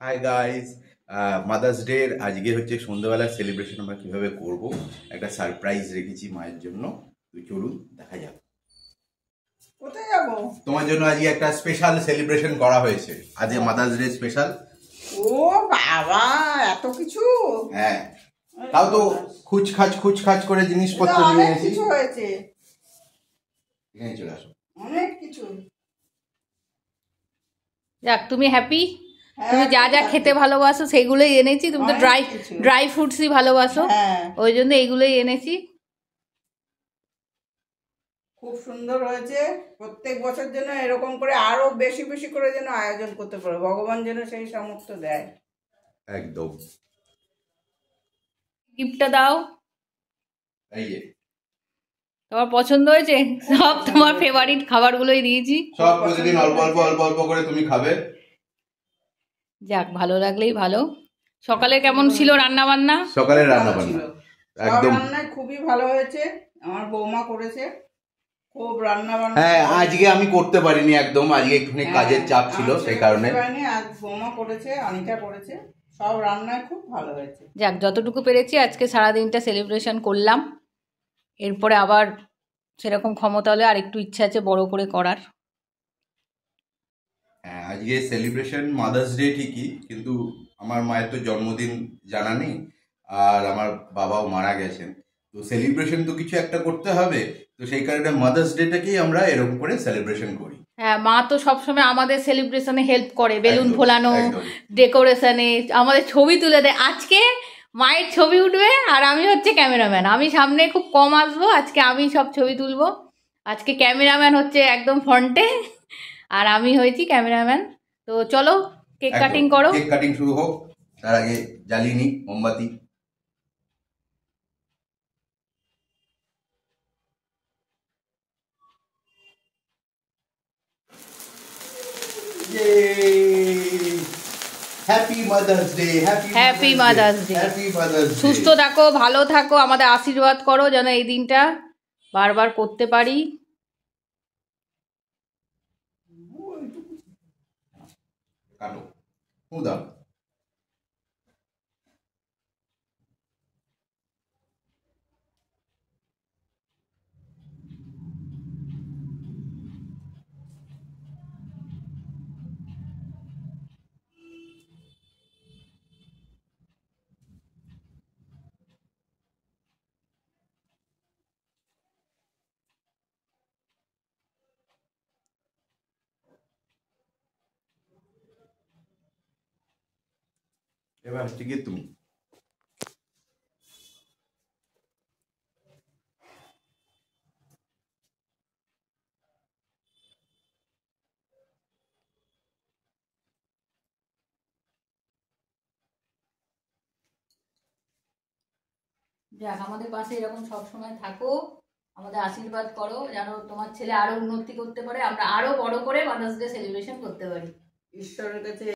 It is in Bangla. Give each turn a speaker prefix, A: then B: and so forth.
A: হাই গাইস, মাদার্স ডে আজকে হচ্ছে সন্ধ্যাবেলা সেলিব্রেশন আমরা কিভাবে করব একটা সারপ্রাইজ রেখেছি মায়ের জন্য। তো চলুন দেখা যাক।
B: কোথায় যাবো?
A: তোমার জন্য আজকে একটা স্পেশাল সেলিব্রেশন করা হয়েছে, আজকে মাদার্স ডে স্পেশাল।
B: ও বাবা, এত কিছু!
A: হ্যাঁ, তাও তো খুচখাচ করে জিনিসপত্র নিয়ে
B: অনেক
A: এসেছি।
B: কিছু হয়েছে,
A: এখানে চলে আসো।
B: অনেক কিছু।
C: যাক, তুমি হ্যাপি?
B: হ্যাঁ,
C: তুমি যা যা
B: খুব
C: খেতে
B: happy।
C: ভালোবাসো সেগুলোই এনেছি। তুমি তো
B: অনেক
C: ড্রাই
B: কিছু।
C: ড্রাই ফ্রুটসই ভালোবাসো,
B: হ্যাঁ,
C: ওই জন্য এইগুলোই এনেছি।
B: খুব সুন্দর হয়েছে। প্রত্যেক বছর যেন এরকম করে আরো বেশি বেশি করে যেন আয়োজন করতে পারে, ভগবান যেন সেই সামর্থ্য দেয়।
A: একদম।
C: গিফটটা দাও।
A: এই যে
C: তোমার পছন্দ হয়েছে? সব তোমার ফেভারিট খাবারগুলোই দিয়েছি।
A: সব প্রতিদিন অল্প অল্প অল্প অল্প করে তুমি খাবে।
C: যাক, ভালো লাগলেই ভালো। সকালে কেমন ছিল রান্না বান্না?
A: সকালে রান্না বান্না একদম
B: রান্নায় খুবই ভালো হয়েছে, আমার বৌমা করেছে খুব রান্না বান্না।
A: হ্যাঁ, আজকে আমি করতে পারিনি একদম, আজকে একটুখানি কাজের চাপ ছিল, সেই কারণে।
B: আজ বৌমা করেছে, অনিতা করেছে, সব রান্নায় খুব ভালো হয়েছে।
C: যাক, যতটুকু পেরেছি আজকে সারাদিনটা সেলিব্রেশন করলাম। এরপরে আবার সেরকম ক্ষমতা হলে আর একটু ইচ্ছা আছে বড় করে করার।
A: হ্যাঁ, আজকে সেলিব্রেশন মাদার্স ডে ঠিকই, কিন্তু আমার মায়ের তো জন্মদিন জানা নেই, আর আমার বাবাও মারা গেছেন। তো সেলিব্রেশন তো কিছু একটা করতে হবে, তো সেই কারণে মাদার্স ডেটাকেই আমরা এরকম করে সেলিব্রেশন করি।
C: হ্যাঁ, মা তো সবসময় আমাদের সেলিব্রেশনে হেল্প করে, বেলুন
A: একদম,
C: ফোলানো,
A: একদম।
C: ডেকোরেশনে, আমাদের ছবি তুলে দেয়। আজকে মায়ের ছবি উঠবে আর আমি হচ্ছে ক্যামেরাম্যান। আমি সামনে খুব কম আসবো, আজকে আমি সব ছবি তুলবো। আজকে ক্যামেরাম্যান হচ্ছে একদম ফ্রন্টে, আর আমি হয়েছি ক্যামেরাম্যান। তো চলো কেক
A: একদম।
C: কাটিং করো।
A: কেক কাটিং শুরু হোক, তার আগে জ্বালিয়ে নি মোমবাতি। Happy mother's day,
C: happy mother's day.
A: Happy mother's day.
C: সুস্থ থাকো, ভালো থাকো, আমাদের আশীর্বাদ করো যেন এই দিনটা বারবার করতে পারি।
A: কাটো, দাও। এবার হচ্ছে গিয়ে তুমি।
C: যাক, আমাদের পাশে এরকম সব সময় থাকো, আমাদের আশীর্বাদ করো যেন তোমার ছেলে আরো উন্নতি করতে পারে, আমরা আরো বড় করে মাদার্স ডে সেলিব্রেশন করতে পারি।
B: ঈশ্বরের কাছে